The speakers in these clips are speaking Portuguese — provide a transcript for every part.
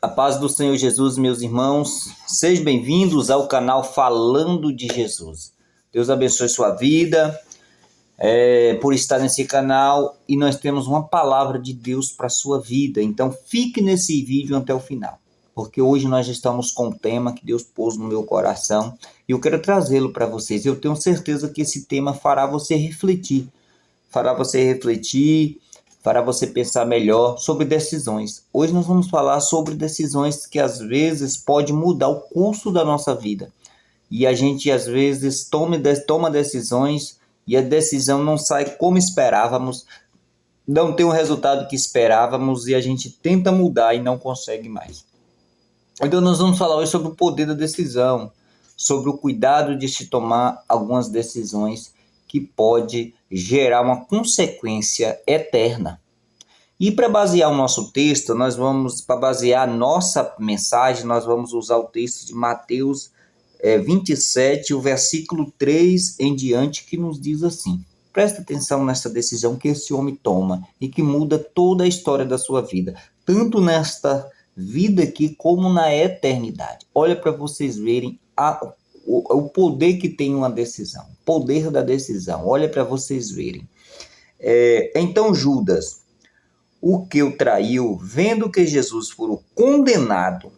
A paz do Senhor Jesus, meus irmãos. Sejam bem-vindos ao canal Falando de Jesus. Deus abençoe sua vida por estar nesse canal, e nós temos uma palavra de Deus para a sua vida. Então fique nesse vídeo até o final, porque hoje nós estamos com um tema que Deus pôs no meu coração e eu quero trazê-lo para vocês. Eu tenho certeza que esse tema fará você refletir, fará você pensar melhor sobre decisões. Hoje nós vamos falar sobre decisões que às vezes pode mudar o curso da nossa vida. E a gente às vezes toma decisões e a decisão não sai como esperávamos, não tem o resultado que esperávamos e a gente tenta mudar e não consegue mais. Então nós vamos falar hoje sobre o poder da decisão, sobre o cuidado de se tomar algumas decisões que pode gerar uma consequência eterna. E para basear o nosso texto, para basear a nossa mensagem, nós vamos usar o texto de Mateus 27, o versículo 3 em diante, que nos diz assim: presta atenção nessa decisão que esse homem toma e que muda toda a história da sua vida, tanto nesta vida aqui como na eternidade. Olha para vocês verem o poder que tem uma decisão, o poder da decisão. Olha para vocês verem. Então Judas, o que o traiu, vendo que Jesus fora condenado,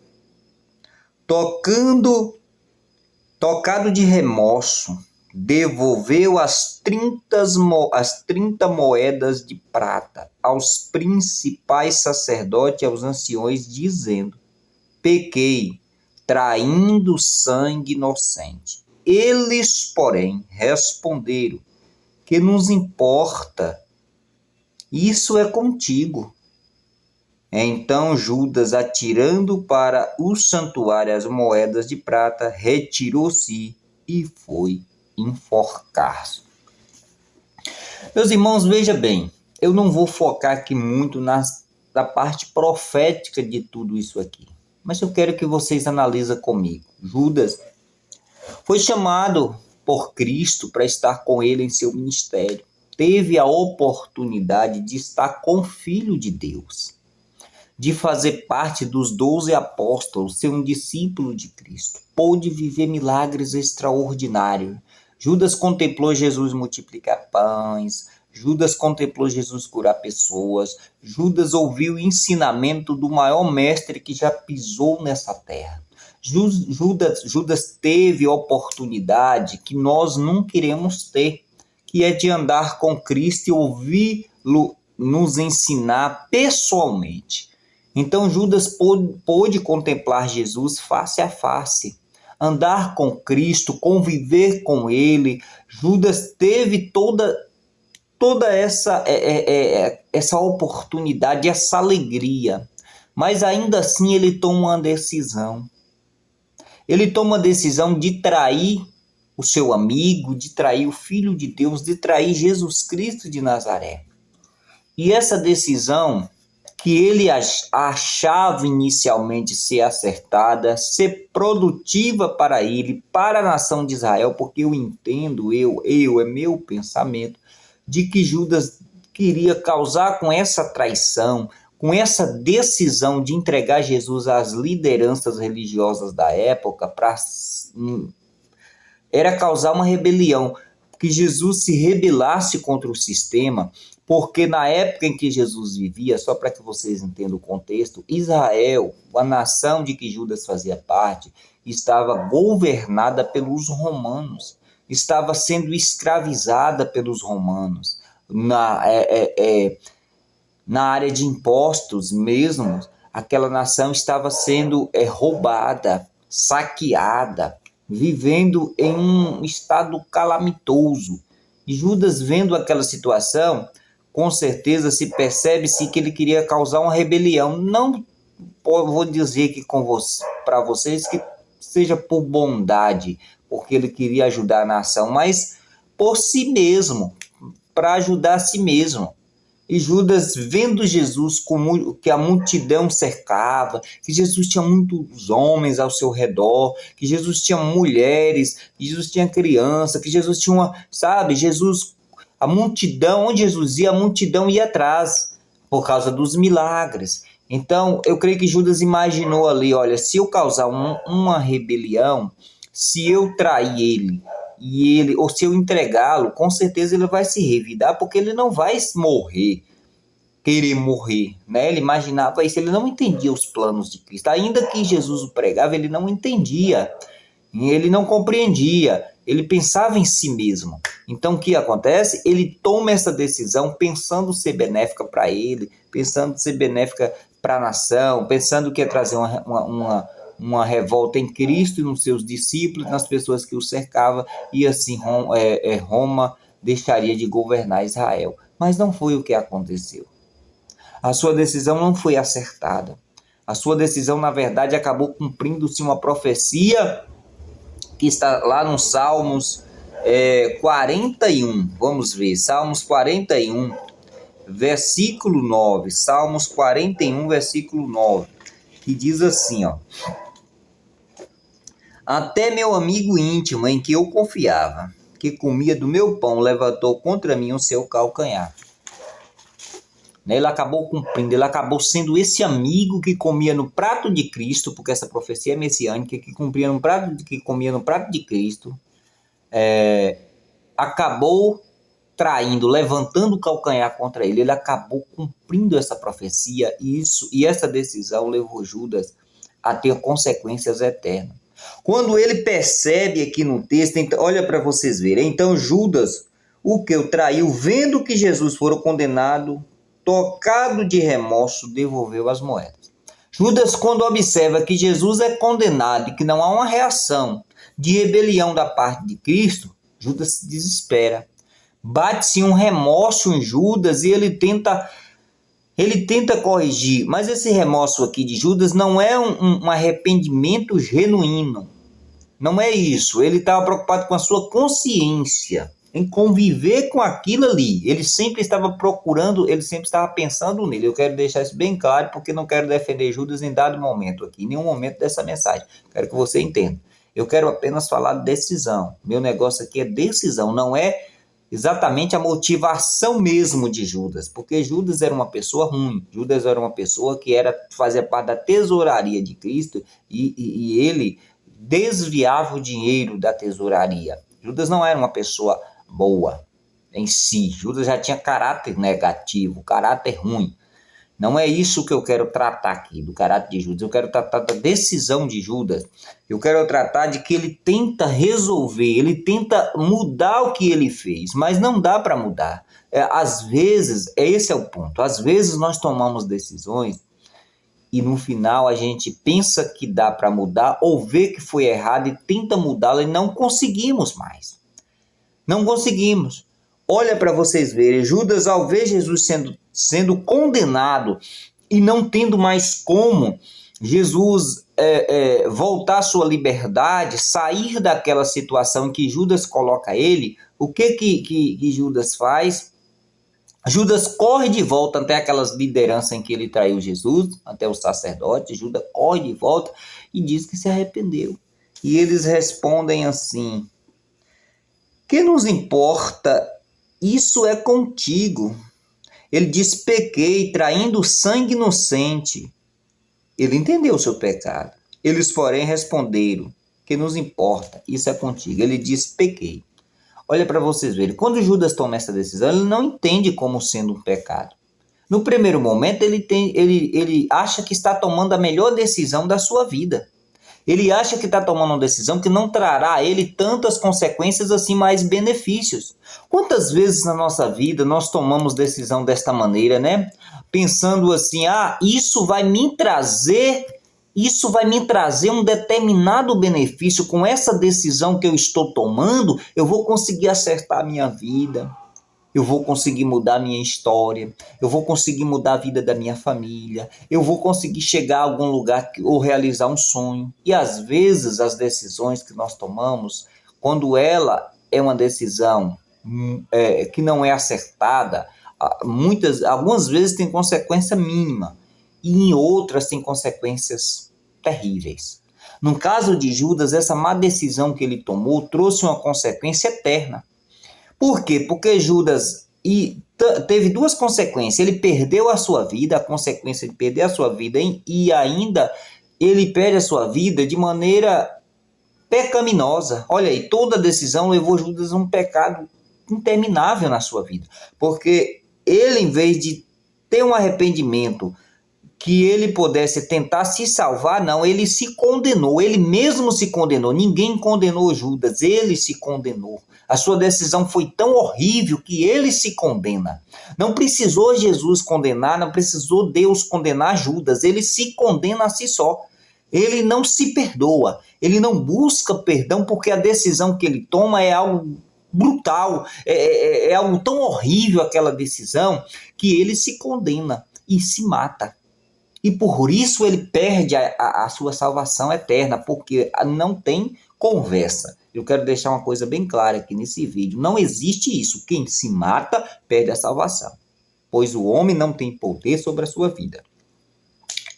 tocado de remorso, devolveu as 30 moedas de prata aos principais sacerdotes e aos anciões, dizendo: pequei, traindo sangue inocente. Eles, porém, responderam: que nos importa? Isso é contigo. Então Judas, atirando para o santuário as moedas de prata, retirou-se e foi enforcar-se. Meus irmãos, veja bem, eu não vou focar aqui muito na parte profética de tudo isso aqui, mas eu quero que vocês analisem comigo. Judas foi chamado por Cristo para estar com ele em seu ministério. Teve a oportunidade de estar com o Filho de Deus, de fazer parte dos 12 apóstolos, ser um discípulo de Cristo. Pôde viver milagres extraordinários. Judas contemplou Jesus multiplicar pães, Judas contemplou Jesus curar pessoas, Judas ouviu o ensinamento do maior mestre que já pisou nessa terra. Judas teve a oportunidade que nós não queremos ter, que é de andar com Cristo e ouvi-lo nos ensinar pessoalmente. Então Judas pôde contemplar Jesus face a face, andar com Cristo, conviver com ele. Judas teve toda essa oportunidade, essa alegria, mas ainda assim ele toma uma decisão. Ele toma a decisão de trair o seu amigo, de trair o Filho de Deus, de trair Jesus Cristo de Nazaré. E essa decisão, que ele achava inicialmente ser acertada, ser produtiva para ele, para a nação de Israel, porque eu entendo, é meu pensamento, de que Judas queria causar com essa traição, com essa decisão de entregar Jesus às lideranças religiosas da época, era causar uma rebelião, que Jesus se rebelasse contra o sistema, porque na época em que Jesus vivia, só para que vocês entendam o contexto, Israel, a nação de que Judas fazia parte, estava governada pelos romanos, estava sendo escravizada pelos romanos. Na área de impostos mesmo, aquela nação estava sendo roubada, saqueada, vivendo em um estado calamitoso. E Judas, vendo aquela situação, com certeza se percebe-se que ele queria causar uma rebelião. Não vou dizer que para vocês que seja por bondade, porque ele queria ajudar a nação, mas por si mesmo, para ajudar a si mesmo. E Judas, vendo Jesus, que a multidão cercava, que Jesus tinha muitos homens ao seu redor, que Jesus tinha mulheres, que Jesus tinha criança, que Jesus tinha a multidão, onde Jesus ia, a multidão ia atrás, por causa dos milagres. Então, eu creio que Judas imaginou ali, olha, se eu causar uma rebelião, se eu trair ele, ou se eu entregá-lo, com certeza ele vai se revidar, porque ele não vai querer morrer, né? Ele imaginava isso, ele não entendia os planos de Cristo. Ainda que Jesus o pregava, ele não entendia, ele não compreendia, ele pensava em si mesmo. Então, o que acontece? Ele toma essa decisão pensando ser benéfica para ele, pensando ser benéfica para a nação, pensando que ia trazer uma revolta em Cristo e nos seus discípulos, nas pessoas que o cercavam, e assim Roma deixaria de governar Israel. Mas não foi o que aconteceu. A sua decisão não foi acertada. A sua decisão, na verdade, acabou cumprindo-se uma profecia que está lá no Salmos 41. Vamos ver, Salmos 41, versículo 9. Salmos 41, versículo 9. Que diz assim, ó. Até meu amigo íntimo, em que eu confiava, que comia do meu pão, levantou contra mim o seu calcanhar. Ele acabou cumprindo, ele acabou sendo esse amigo que comia no prato de Cristo, porque essa profecia é messiânica, que comia no prato de Cristo, acabou traindo, levantando o calcanhar contra ele. Ele acabou cumprindo essa profecia, e essa decisão levou Judas a ter consequências eternas. Quando ele percebe aqui no texto, então, olha para vocês verem, então Judas, o que o traiu, vendo que Jesus fora condenado, tocado de remorso, devolveu as moedas. Judas, quando observa que Jesus é condenado e que não há uma reação de rebelião da parte de Cristo, Judas se desespera. Bate-se um remorso em Judas e ele tenta corrigir, mas esse remorso aqui de Judas não é um arrependimento genuíno. Não é isso. Ele estava preocupado com a sua consciência, em conviver com aquilo ali. Ele sempre estava procurando, ele sempre estava pensando nele. Eu quero deixar isso bem claro, porque não quero defender Judas em dado momento aqui, em nenhum momento dessa mensagem. Quero que você entenda. Eu quero apenas falar de decisão. Meu negócio aqui é decisão, não é exatamente a motivação mesmo de Judas, porque Judas era uma pessoa ruim. Judas era uma pessoa que fazia parte da tesouraria de Cristo e ele desviava o dinheiro da tesouraria. Judas não era uma pessoa boa em si. Judas já tinha caráter negativo, caráter ruim. Não é isso que eu quero tratar aqui, do caráter de Judas. Eu quero tratar da decisão de Judas. Eu quero tratar de que ele tenta resolver, ele tenta mudar o que ele fez, mas não dá para mudar. Às vezes, esse é o ponto, às vezes nós tomamos decisões e no final a gente pensa que dá para mudar ou vê que foi errado e tenta mudá-lo e não conseguimos mais. Não conseguimos. Olha para vocês verem, Judas, ao ver Jesus sendo condenado e não tendo mais como Jesus voltar à sua liberdade, sair daquela situação em que Judas coloca ele, o que Judas faz? Judas corre de volta até aquelas lideranças em que ele traiu Jesus, até os sacerdotes. Judas corre de volta e diz que se arrependeu. E eles respondem assim: que nos importa? Isso é contigo. Ele diz: pequei, traindo sangue inocente. Ele entendeu o seu pecado. Eles, porém, responderam: que nos importa? Isso é contigo. Ele diz: pequei. Olha para vocês verem. Quando Judas toma essa decisão, ele não entende como sendo um pecado. No primeiro momento, ele acha que está tomando a melhor decisão da sua vida. Ele acha que está tomando uma decisão que não trará a ele tantas consequências assim, mais benefícios. Quantas vezes na nossa vida nós tomamos decisão desta maneira, né? Pensando assim, isso vai me trazer um determinado benefício. Com essa decisão que eu estou tomando, eu vou conseguir acertar a minha vida. Eu vou conseguir mudar a minha história, eu vou conseguir mudar a vida da minha família, eu vou conseguir chegar a algum lugar ou realizar um sonho. E às vezes as decisões que nós tomamos, quando ela é uma decisão que não é acertada, algumas vezes tem consequência mínima e em outras tem consequências terríveis. No caso de Judas, essa má decisão que ele tomou trouxe uma consequência eterna. Por quê? Porque Judas e teve duas consequências. Ele perdeu a sua vida, a consequência de perder a sua vida, e ainda ele perde a sua vida de maneira pecaminosa. Olha aí, toda decisão levou Judas a um pecado interminável na sua vida. Porque ele, em vez de ter um arrependimento que ele pudesse tentar se salvar, não, ele se condenou, ele mesmo se condenou. Ninguém condenou Judas, ele se condenou. A sua decisão foi tão horrível que ele se condena. Não precisou Jesus condenar, não precisou Deus condenar Judas, ele se condena a si só. Ele não se perdoa, ele não busca perdão porque a decisão que ele toma é algo brutal, é algo tão horrível aquela decisão que ele se condena e se mata. E por isso ele perde a sua salvação eterna, porque não tem conversa. Eu quero deixar uma coisa bem clara aqui nesse vídeo. Não existe isso. Quem se mata perde a salvação, pois o homem não tem poder sobre a sua vida.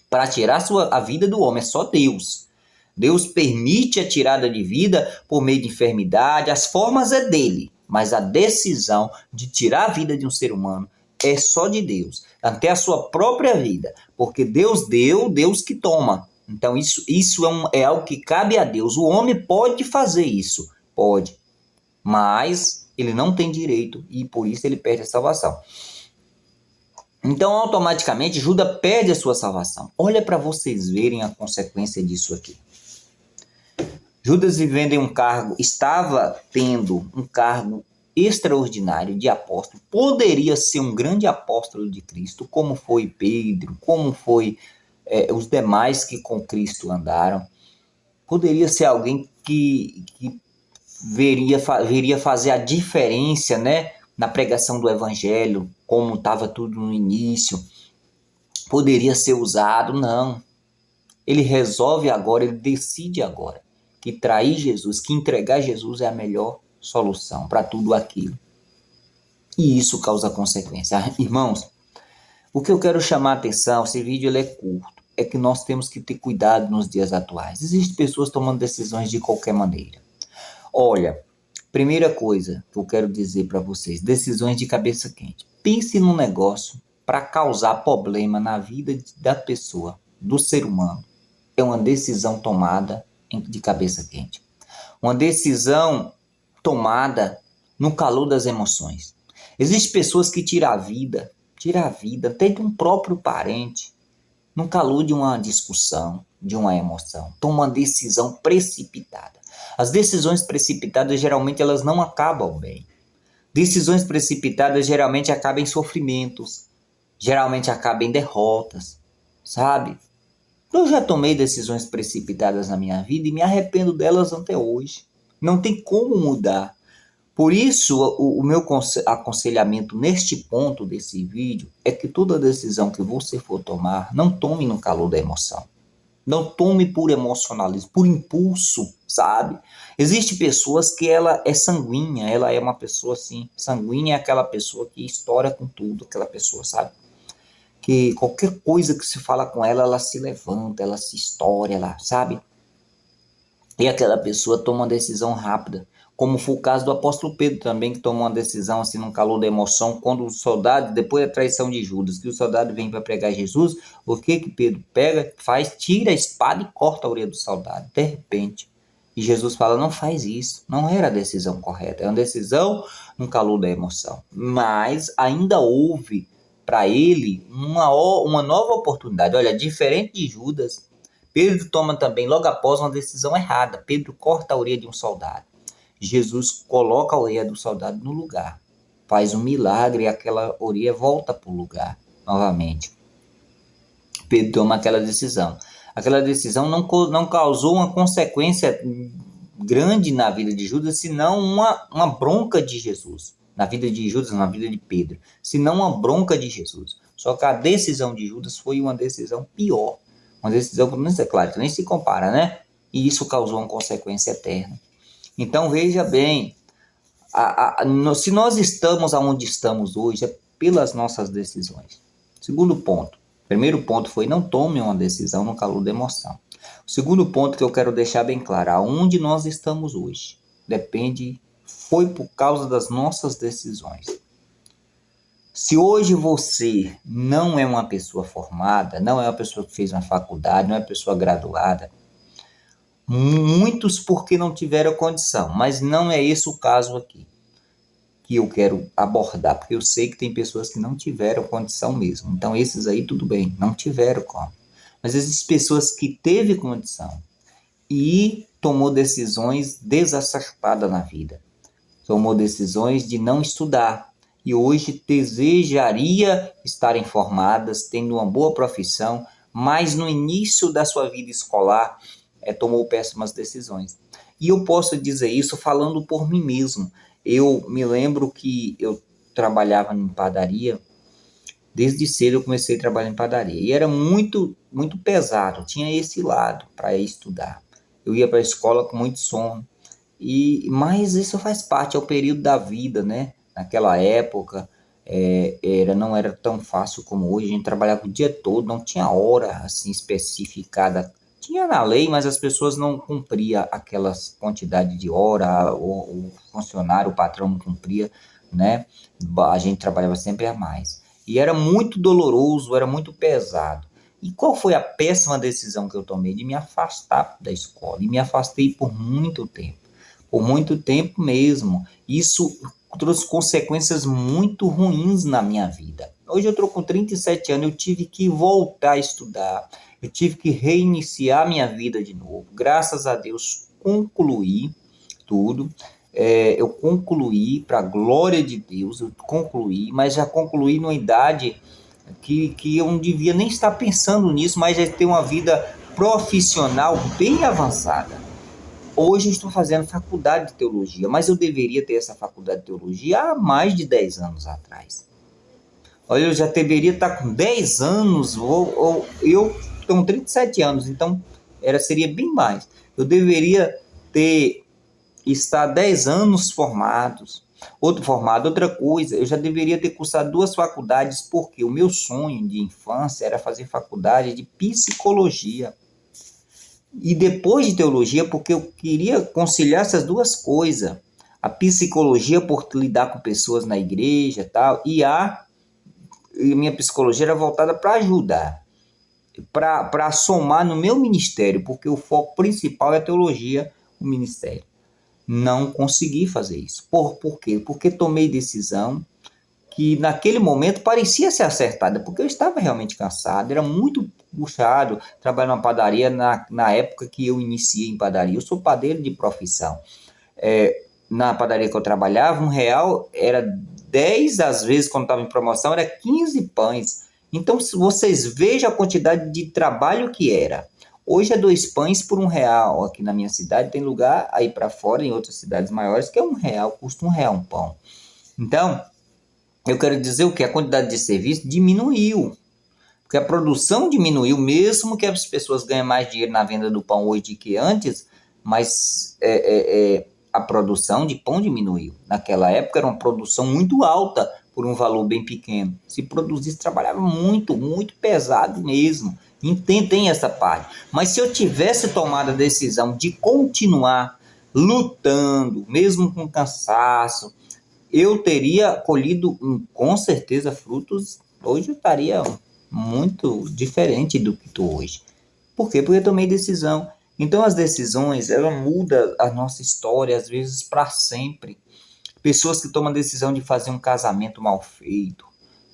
Para tirar a vida do homem é só Deus. Deus permite a tirada de vida por meio de enfermidade. As formas é dele, mas a decisão de tirar a vida de um ser humano é só de Deus, até a sua própria vida, porque Deus deu, Deus que toma. Então isso é algo que cabe a Deus. O homem pode fazer isso, pode, mas ele não tem direito e por isso ele perde a salvação. Então automaticamente Judas perde a sua salvação. Olha para vocês verem a consequência disso aqui. Judas estava tendo um cargo extraordinário de apóstolo, poderia ser um grande apóstolo de Cristo, como foi Pedro, como foi os demais que com Cristo andaram. Poderia ser alguém que viria fazer a diferença, né, na pregação do evangelho, como estava tudo no início. Poderia ser usado, não. Ele resolve agora, ele decide agora que trair Jesus, que entregar Jesus é a melhor solução para tudo aquilo. E isso causa consequência. Irmãos, o que eu quero chamar a atenção, esse vídeo ele é curto, é que nós temos que ter cuidado nos dias atuais. Existem pessoas tomando decisões de qualquer maneira. Olha, primeira coisa que eu quero dizer para vocês, decisões de cabeça quente. Pense num negócio para causar problema na vida da pessoa, do ser humano. É uma decisão tomada de cabeça quente. Uma decisão tomada no calor das emoções. Existem pessoas que tiram a vida até de um próprio parente, no calor de uma discussão, de uma emoção. Toma uma decisão precipitada. As decisões precipitadas geralmente elas não acabam bem. Decisões precipitadas geralmente acabam em sofrimentos, geralmente acabam em derrotas, sabe? Eu já tomei decisões precipitadas na minha vida e me arrependo delas até hoje. Não tem como mudar. Por isso, o meu aconselhamento neste ponto desse vídeo é que toda decisão que você for tomar, não tome no calor da emoção. Não tome por emocionalismo, por impulso, sabe? Existem pessoas que ela é sanguínea, ela é uma pessoa assim. Sanguínea é aquela pessoa que estoura com tudo, aquela pessoa, sabe? Que qualquer coisa que se fala com ela, ela se levanta, ela se estoura, ela, sabe? E aquela pessoa toma uma decisão rápida, como foi o caso do apóstolo Pedro também, que tomou uma decisão assim no calor da emoção, quando o soldado, depois da traição de Judas, que o soldado vem para pregar Jesus, o que Pedro pega, faz, tira a espada e corta a orelha do soldado, de repente. E Jesus fala, não faz isso, não era a decisão correta, é uma decisão no calor da emoção. Mas ainda houve para ele uma nova oportunidade. Olha, diferente de Judas, Pedro toma também, logo após, uma decisão errada. Pedro corta a orelha de um soldado. Jesus coloca a orelha do soldado no lugar. Faz um milagre e aquela orelha volta para o lugar novamente. Pedro toma aquela decisão. Aquela decisão não causou uma consequência grande na vida de Judas, senão uma bronca de Jesus. Na vida de Judas, na vida de Pedro. Senão uma bronca de Jesus. Só que a decisão de Judas foi uma decisão pior. Uma decisão, pelo menos é claro, que nem se compara, né? E isso causou uma consequência eterna. Então veja bem, se nós estamos onde estamos hoje, é pelas nossas decisões. Segundo ponto. Primeiro ponto foi, não tome uma decisão no calor da emoção. O segundo ponto que eu quero deixar bem claro, aonde nós estamos hoje, foi por causa das nossas decisões. Se hoje você não é uma pessoa formada, não é uma pessoa que fez uma faculdade, não é uma pessoa graduada, muitos porque não tiveram condição, mas não é esse o caso aqui que eu quero abordar, porque eu sei que tem pessoas que não tiveram condição mesmo. Então esses aí tudo bem, não tiveram como. Mas existem pessoas que teve condição e tomou decisões desacertadas na vida. Tomou decisões de não estudar e hoje desejaria estar informadas, tendo uma boa profissão, mas no início da sua vida escolar tomou péssimas decisões. E eu posso dizer isso falando por mim mesmo. Eu me lembro que eu trabalhava em padaria, desde cedo eu comecei a trabalhar em padaria, e era muito, muito pesado, tinha esse lado para estudar. Eu ia para a escola com muito sono, mas isso faz parte, é o período da vida, né? Naquela época não era tão fácil como hoje, a gente trabalhava o dia todo, não tinha hora assim especificada. Tinha na lei, mas as pessoas não cumpriam aquelas quantidade de hora, o funcionário, o patrão não cumpria, né? A gente trabalhava sempre a mais. E era muito doloroso, era muito pesado. E qual foi a péssima decisão que eu tomei? De me afastar da escola. E me afastei por muito tempo mesmo. Isso trouxe consequências muito ruins na minha vida. Hoje eu estou com 37 anos, eu tive que voltar a estudar, eu tive que reiniciar minha vida de novo. Graças a Deus, concluí tudo. Eu concluí, para a glória de Deus, eu concluí, mas já concluí numa idade que eu não devia nem estar pensando nisso, mas já ter uma vida profissional bem avançada. Hoje eu estou fazendo faculdade de teologia, mas eu deveria ter essa faculdade de teologia há mais de 10 anos atrás. Olha, eu já deveria estar com 10 anos, eu tenho 37 anos, então seria bem mais. Eu deveria estar 10 anos outra coisa, eu já deveria ter cursado 2 faculdades, porque o meu sonho de infância era fazer faculdade de psicologia. E depois de teologia, porque eu queria conciliar essas duas coisas. A psicologia por lidar com pessoas na igreja tal, e minha psicologia era voltada para ajudar, para somar no meu ministério, porque o foco principal é a teologia, o ministério. Não consegui fazer isso. Por quê? Porque tomei decisão que naquele momento parecia ser acertada, porque eu estava realmente cansado, era muito puxado trabalhar numa padaria na época que eu iniciei em padaria. Eu sou padeiro de profissão. Na padaria que eu trabalhava, R$1 era 10, às vezes, quando estava em promoção, era 15 pães. Então, se vocês vejam a quantidade de trabalho que era. Hoje é 2 pães por R$1. Aqui na minha cidade tem lugar aí para fora, em outras cidades maiores, que é R$1, custa R$1 um pão. Então, eu quero dizer o que? A quantidade de serviço diminuiu. Porque a produção diminuiu, mesmo que as pessoas ganhem mais dinheiro na venda do pão hoje do que antes, mas a produção de pão diminuiu. Naquela época era uma produção muito alta por um valor bem pequeno. Se produzisse, trabalhava muito, muito pesado mesmo. Tem essa parte. Mas se eu tivesse tomado a decisão de continuar lutando, mesmo com cansaço, eu teria colhido com certeza frutos. Hoje eu estaria muito diferente do que estou hoje. Por quê? Porque eu tomei decisão. Então as decisões, ela muda a nossa história, às vezes para sempre. Pessoas que tomam a decisão de fazer um casamento mal feito,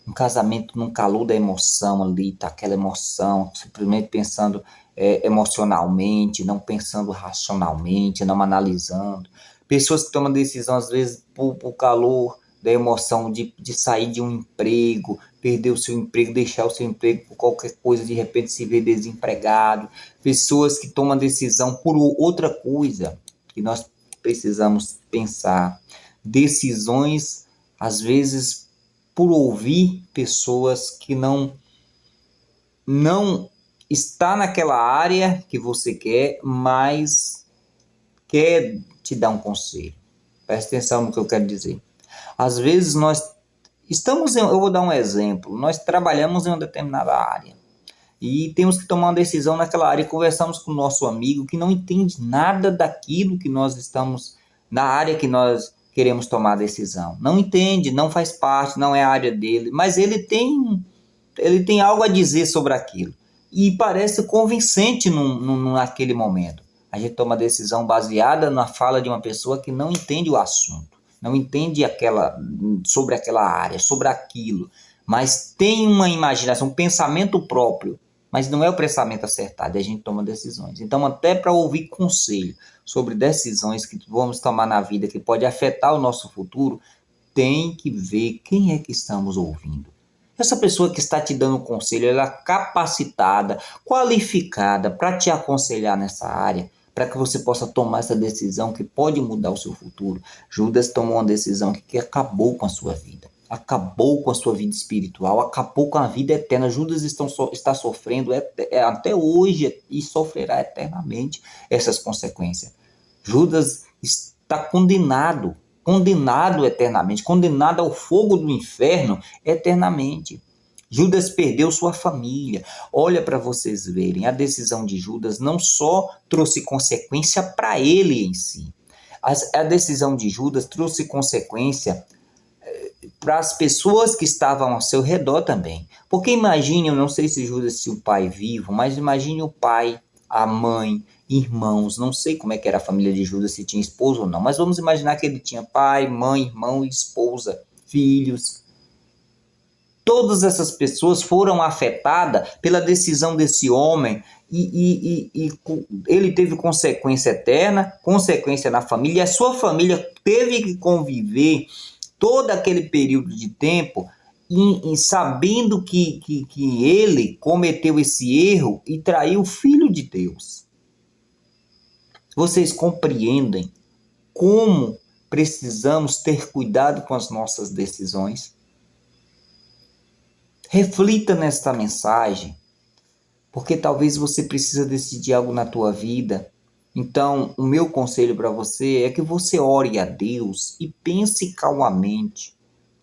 um casamento num calor da emoção ali, tá aquela emoção, simplesmente pensando emocionalmente, não pensando racionalmente, não analisando. Pessoas que tomam decisão, às vezes, por calor da emoção de sair de um emprego, perder o seu emprego, deixar o seu emprego por qualquer coisa, de repente se ver desempregado. Pessoas que tomam decisão por outra coisa que nós precisamos pensar. Decisões, às vezes, por ouvir pessoas que não está naquela área que você quer, mas quer te dar um conselho. Presta atenção no que eu quero dizer. Às vezes nós eu vou dar um exemplo, nós trabalhamos em uma determinada área e temos que tomar uma decisão naquela área e conversamos com o nosso amigo que não entende nada daquilo que nós estamos, na área que nós queremos tomar a decisão. Não entende, não faz parte, não é a área dele, mas ele tem algo a dizer sobre aquilo. E parece convincente naquele momento. A gente toma a decisão baseada na fala de uma pessoa que não entende o assunto, não entende sobre aquela área, sobre aquilo, mas tem uma imaginação, um pensamento próprio, mas não é o pensamento acertado, e a gente toma decisões. Então, até para ouvir conselho sobre decisões que vamos tomar na vida, que pode afetar o nosso futuro, tem que ver quem é que estamos ouvindo. Essa pessoa que está te dando conselho, ela é capacitada, qualificada para te aconselhar nessa área, para que você possa tomar essa decisão que pode mudar o seu futuro. Judas tomou uma decisão que acabou com a sua vida, acabou com a sua vida espiritual, acabou com a vida eterna. Judas está sofrendo até hoje e sofrerá eternamente essas consequências. Judas está condenado eternamente, condenado ao fogo do inferno eternamente. Judas perdeu sua família. Olha para vocês verem, a decisão de Judas não só trouxe consequência para ele em si. A decisão de Judas trouxe consequência para as pessoas que estavam ao seu redor também. Porque imagine, eu não sei se Judas tinha o pai vivo, mas imagine o pai, a mãe, irmãos, não sei como é que era a família de Judas, se tinha esposa ou não, mas vamos imaginar que ele tinha pai, mãe, irmão, esposa, filhos. Todas essas pessoas foram afetadas pela decisão desse homem e ele teve consequência eterna, consequência na família, e a sua família teve que conviver todo aquele período de tempo e sabendo que ele cometeu esse erro e traiu o Filho de Deus. Vocês compreendem como precisamos ter cuidado com as nossas decisões? Reflita nesta mensagem, porque talvez você precise decidir algo na tua vida. Então, o meu conselho para você é que você ore a Deus e pense calmamente.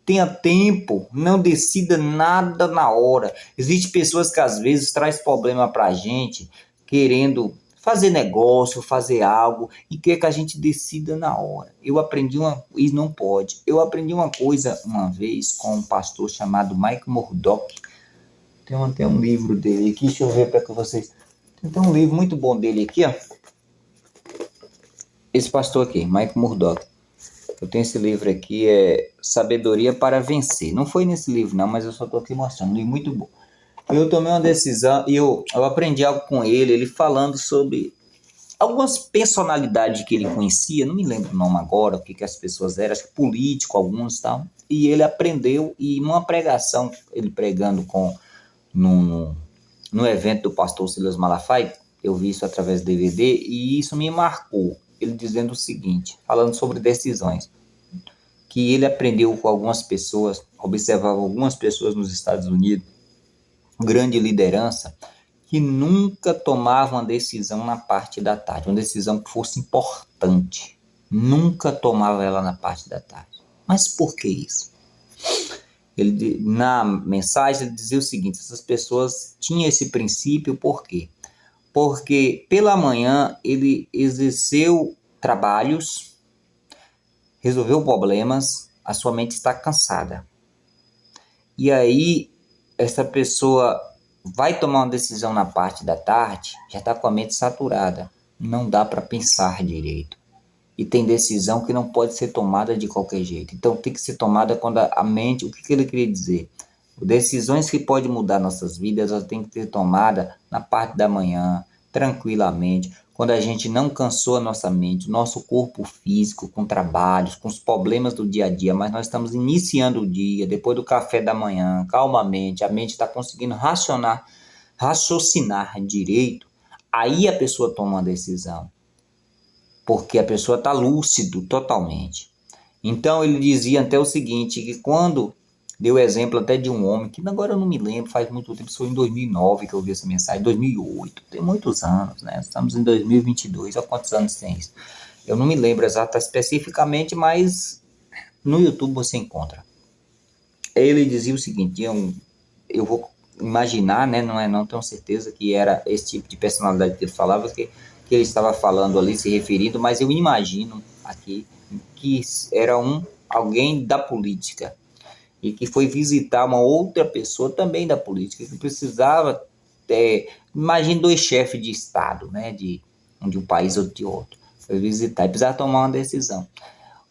Tenha tempo, não decida nada na hora. Existem pessoas que às vezes trazem problema para a gente, querendo fazer negócio, fazer algo, e quer que a gente decida na hora. E não pode. Eu aprendi uma coisa uma vez com um pastor chamado Mike Murdock. Tem até um livro dele aqui, deixa eu ver para que vocês... Tem um livro muito bom dele aqui, ó. Esse pastor aqui, Mike Murdock. Eu tenho esse livro aqui, é Sabedoria para Vencer. Não foi nesse livro não, mas eu só estou aqui mostrando, um livro muito bom. Eu tomei uma decisão e eu aprendi algo com ele falando sobre algumas personalidades que ele conhecia, não me lembro o nome agora, o que as pessoas eram, acho que político, alguns e tal. E ele aprendeu, e numa pregação, ele pregando no evento do pastor Silas Malafaia, eu vi isso através do DVD, e isso me marcou. Ele dizendo o seguinte, falando sobre decisões, que ele aprendeu com algumas pessoas, observava algumas pessoas nos Estados Unidos, grande liderança, que nunca tomavam uma decisão na parte da tarde, uma decisão que fosse importante. Nunca tomava ela na parte da tarde. Mas por que isso? Na mensagem ele dizia o seguinte, essas pessoas tinham esse princípio, por quê? Porque pela manhã ele exerceu trabalhos, resolveu problemas, a sua mente está cansada. E aí essa pessoa vai tomar uma decisão na parte da tarde, já está com a mente saturada, não dá para pensar direito. E tem decisão que não pode ser tomada de qualquer jeito. Então tem que ser tomada quando a mente, o que ele queria dizer? Decisões que podem mudar nossas vidas, elas têm que ser tomadas na parte da manhã, tranquilamente, quando a gente não cansou a nossa mente, nosso corpo físico, com trabalhos, com os problemas do dia a dia, mas nós estamos iniciando o dia, depois do café da manhã, calmamente, a mente está conseguindo raciocinar direito, aí a pessoa toma uma decisão, porque a pessoa está lúcido totalmente. Então ele dizia até o seguinte, que quando deu exemplo até de um homem, que agora eu não me lembro, faz muito tempo, foi em 2009 que eu vi essa mensagem, 2008, tem muitos anos, né? Estamos em 2022, há quantos anos tem isso? Eu não me lembro especificamente, mas no YouTube você encontra. Ele dizia o seguinte, eu vou imaginar, né? Não tenho certeza que era esse tipo de personalidade que ele falava, que ele estava falando ali, se referindo, mas eu imagino aqui que era alguém da política e que foi visitar uma outra pessoa também da política, que precisava, imagine 2 chefes de Estado, né, de um país ou de outro, foi visitar e precisava tomar uma decisão.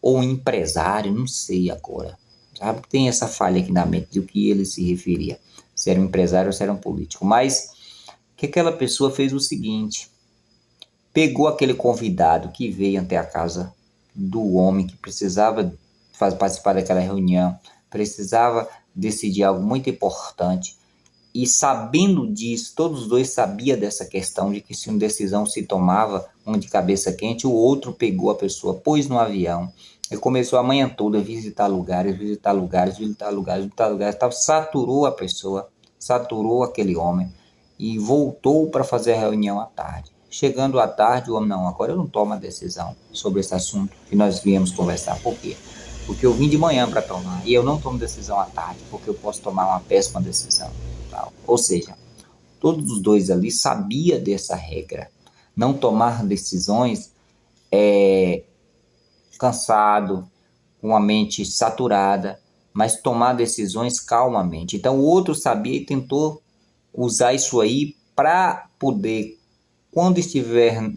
Ou um empresário, não sei agora, sabe? Tem essa falha aqui na mente do que ele se referia, se era um empresário ou se era um político. Mas que aquela pessoa fez o seguinte: pegou aquele convidado que veio até a casa do homem que precisava participar daquela reunião, precisava decidir algo muito importante, e sabendo disso, todos os dois sabiam dessa questão de que se uma decisão se tomava, um de cabeça quente, o outro pegou a pessoa, pôs no avião e começou a manhã toda a visitar lugares, saturou a pessoa, saturou aquele homem e voltou para fazer a reunião à tarde. Chegando à tarde, o homem, não, agora eu não tomo a decisão sobre esse assunto que nós viemos conversar. Por quê? Porque eu vim de manhã para tomar e eu não tomo decisão à tarde, porque eu posso tomar uma péssima decisão. Ou seja, todos os dois ali sabiam dessa regra. Não tomar decisões cansado, com a mente saturada, mas tomar decisões calmamente. Então o outro sabia e tentou usar isso aí para poder, quando estiver,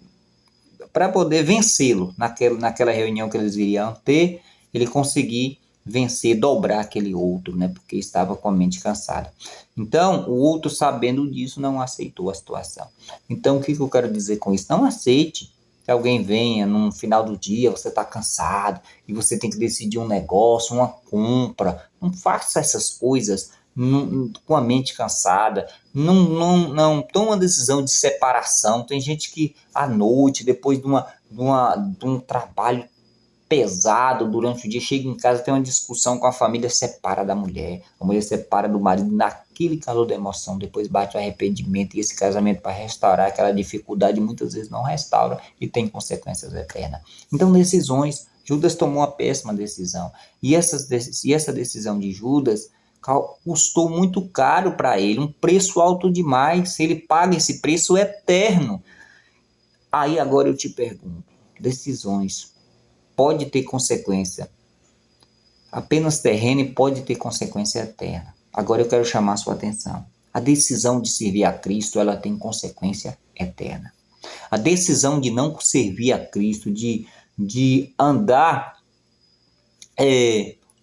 para poder vencê-lo naquela reunião que eles iriam ter, ele conseguir vencer, dobrar aquele outro, né? Porque estava com a mente cansada. Então, o outro, sabendo disso, não aceitou a situação. Então, o que eu quero dizer com isso? Não aceite que alguém venha no final do dia, você está cansado e você tem que decidir um negócio, uma compra. Não faça essas coisas com a mente cansada. Não toma uma decisão de separação. Tem gente que à noite, depois de um trabalho pesado durante o dia, chega em casa, tem uma discussão com a família, separa da mulher, a mulher separa do marido, naquele calor da emoção, depois bate o arrependimento, e esse casamento, para restaurar aquela dificuldade, muitas vezes não restaura e tem consequências eternas. Então, decisões, Judas tomou uma péssima decisão, e essa decisão de Judas custou muito caro para ele, um preço alto demais. Ele paga esse preço eterno. Aí agora eu te pergunto, decisões pode ter consequência apenas terrena e pode ter consequência eterna. Agora eu quero chamar a sua atenção. A decisão de servir a Cristo, ela tem consequência eterna. A decisão de não servir a Cristo, de andar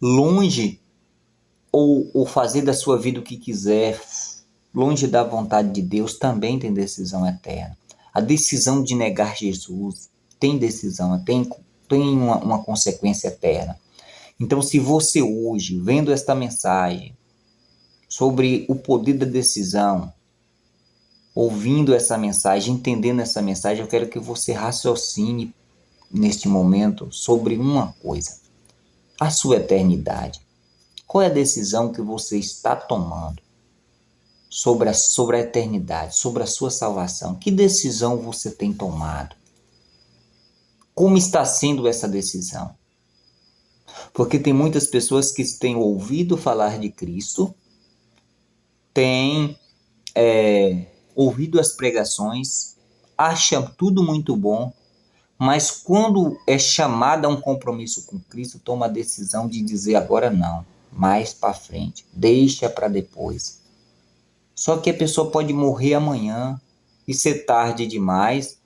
longe ou fazer da sua vida o que quiser, longe da vontade de Deus, também tem decisão eterna. A decisão de negar Jesus tem decisão, tem uma consequência eterna. Então, se você hoje, vendo esta mensagem sobre o poder da decisão, ouvindo essa mensagem, entendendo essa mensagem, eu quero que você raciocine neste momento sobre uma coisa: a sua eternidade. Qual é a decisão que você está tomando sobre a eternidade, sobre a sua salvação? Que decisão você tem tomado? Como está sendo essa decisão? Porque tem muitas pessoas que têm ouvido falar de Cristo, têm ouvido as pregações, acham tudo muito bom, mas quando é chamada a um compromisso com Cristo, toma a decisão de dizer agora não, mais para frente, deixa para depois. Só que a pessoa pode morrer amanhã e ser tarde demais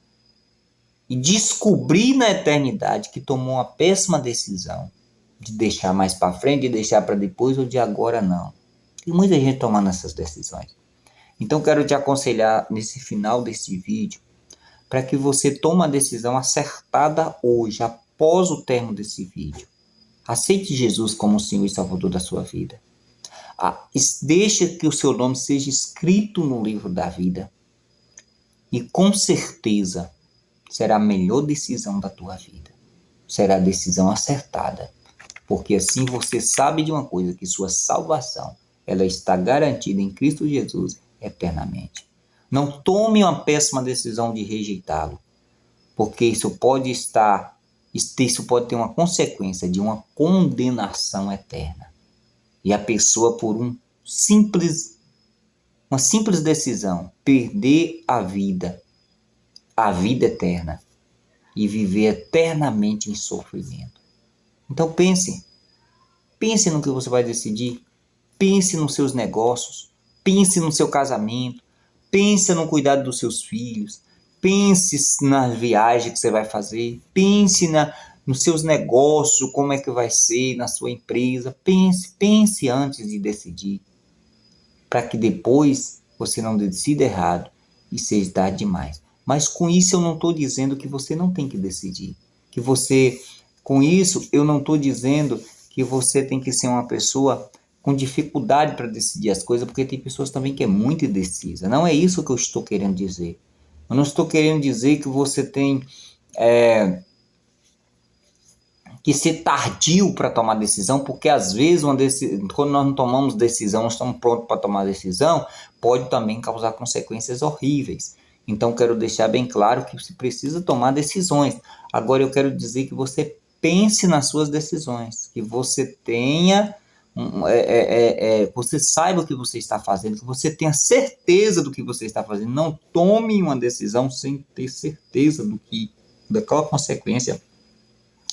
e descobrir na eternidade que tomou uma péssima decisão de deixar mais para frente, de deixar para depois ou de agora não. Tem muita gente tomando essas decisões. Então quero te aconselhar nesse final desse vídeo para que você tome a decisão acertada hoje, após o término desse vídeo. Aceite Jesus como o Senhor e Salvador da sua vida. Deixe que o seu nome seja escrito no livro da vida. E com certeza será a melhor decisão da tua vida. Será a decisão acertada. Porque assim você sabe de uma coisa, que sua salvação, ela está garantida em Cristo Jesus eternamente. Não tome uma péssima decisão de rejeitá-lo, porque isso pode ter uma consequência de uma condenação eterna. E a pessoa, por uma simples decisão, perder a vida eterna, e viver eternamente em sofrimento. Então pense no que você vai decidir, pense nos seus negócios, pense no seu casamento, pense no cuidado dos seus filhos, pense na viagem que você vai fazer, pense nos seus negócios, como é que vai ser na sua empresa. Pense antes de decidir, para que depois você não decida errado e seja tarde demais. Mas com isso eu não estou dizendo que você não tem que decidir. Com isso eu não estou dizendo que você tem que ser uma pessoa com dificuldade para decidir as coisas, porque tem pessoas também que é muito indecisa. Não é isso que eu estou querendo dizer. Eu não estou querendo dizer que você tem que ser tardio para tomar decisão, porque às vezes quando nós não tomamos decisão, nós estamos prontos para tomar decisão, pode também causar consequências horríveis. Então quero deixar bem claro que você precisa tomar decisões. Agora eu quero dizer que você pense nas suas decisões, que você tenha você saiba o que você está fazendo, que você tenha certeza do que você está fazendo. Não tome uma decisão sem ter certeza daquela consequência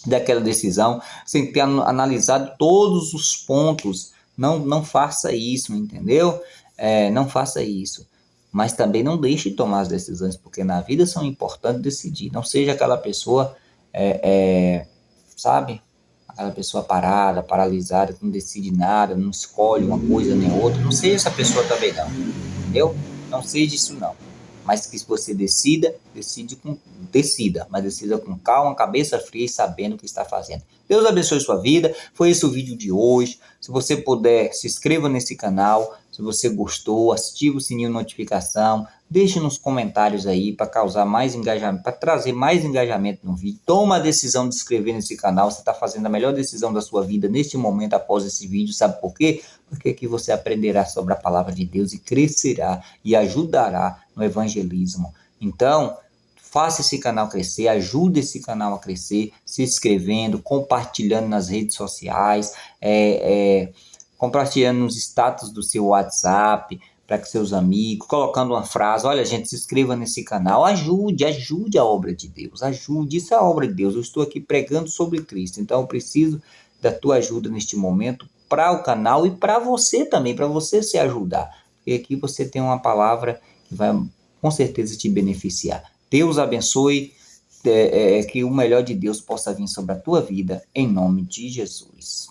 daquela decisão, sem ter analisado todos os pontos. Não faça isso, entendeu? Não faça isso. Mas também não deixe de tomar as decisões, porque na vida são importantes decidir. Não seja aquela pessoa, sabe? Aquela pessoa parada, paralisada, que não decide nada, não escolhe uma coisa nem outra. Não seja essa pessoa também não, entendeu? Não seja isso não. Mas que você decida, mas decida com calma, cabeça fria e sabendo o que está fazendo. Deus abençoe sua vida. Foi esse o vídeo de hoje. Se você puder, se inscreva nesse canal. Se você gostou, ative o sininho de notificação. Deixe nos comentários aí para causar mais engajamento, para trazer mais engajamento no vídeo. Toma a decisão de se inscrever nesse canal. Você está fazendo a melhor decisão da sua vida neste momento após esse vídeo. Sabe por quê? Porque aqui você aprenderá sobre a palavra de Deus e crescerá e ajudará no evangelismo. Então, faça esse canal crescer, ajude esse canal a crescer, se inscrevendo, compartilhando nas redes sociais, compartilhando nos status do seu WhatsApp, para que seus amigos, colocando uma frase, olha gente, se inscreva nesse canal, ajude a obra de Deus, isso é a obra de Deus. Eu estou aqui pregando sobre Cristo, então eu preciso da tua ajuda neste momento, para o canal e para você também, para você se ajudar, porque aqui você tem uma palavra que vai com certeza te beneficiar. Deus abençoe, que o melhor de Deus possa vir sobre a tua vida, em nome de Jesus.